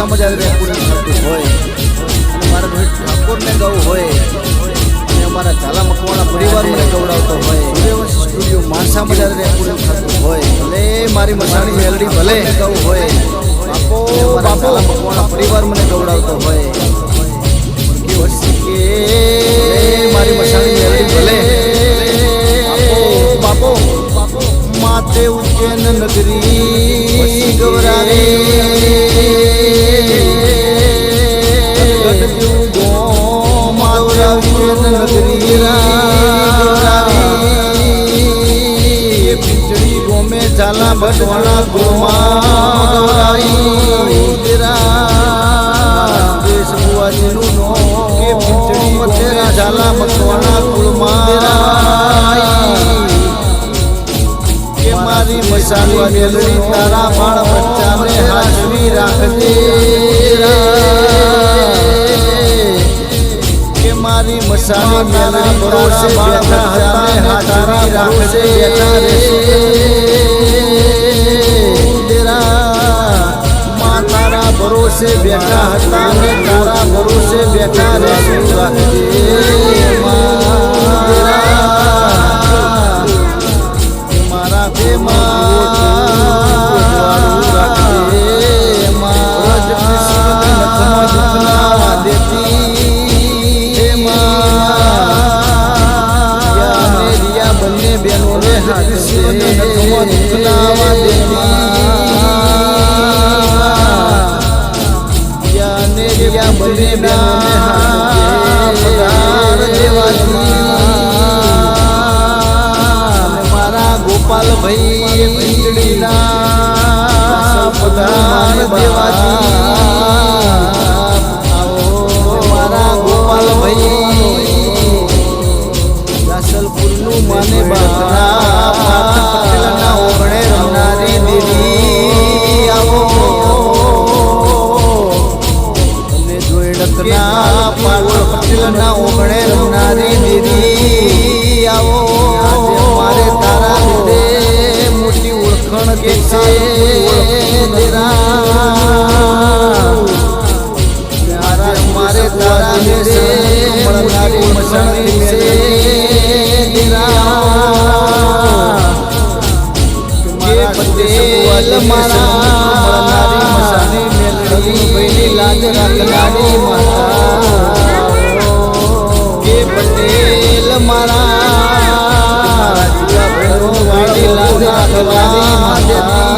માણસામાં જ આવી પૂરું થતું હોય અને મારા રોહિત ઠાકોરને ગાવું હોય અને અમારા ઝાલા મકવાણા પરિવાર મને ગવડાવતો હોય સૂર્યવંશી સ્ટુડિયો માણસામાં જ આવી પૂરું થતું હોય ભલે મારી મસાણી મેલડી ભલે ગાવું હોય બાપો બાપો મકવાણા પરિવાર મને ગવડાવતો હોય કે મારી મસાણી મેલડી ભલે બાપો બાપો માતે ઉજ્જૈન નગરી ગવરાવી પિંચડી ગોમે ઝાલા ભટવાણા દેશ બુઆજીનું નો કે પિંચડી મતેરા ઝાલા મકવાણા કુળમાં કે મારી મસાલી મેલડી તારા બાળ બચ્ચાને હાજરી રાખજે કે મારી મસાલી મેલડી ભરોસે બેઠા હતા હાજરી રાખજે બેઠા રહેશે માં તારા ભરોસે બેઠા હતા ને તારા ભરોસે બેઠા રહેશે રાખજે મારા બંને બેનોને હાથે દુખનાવા બંને બેનોને પધાર દેવાજી મારા ગોપાલ ભાઈ પિંજડીના પધાર દેવાજી મારા ગોપાલ ભાઈ રાસલપુરનું માને બાપના ઓગણે રમનારી દેવી આવો અને જોઈડકના પાવળ પટેલના ઓગણે રમનારી દેવી આવો મારે તારા લીધે મોટી ઓળખણ કે છે મારે તારા લીધે મળનારી મસાણી છે પટેલ મારા મસાણી મેલડી ભાઈની લાજ રાખનારી મારા કે પટેલ મારા ભાઈની લાજ રાખનારી માતા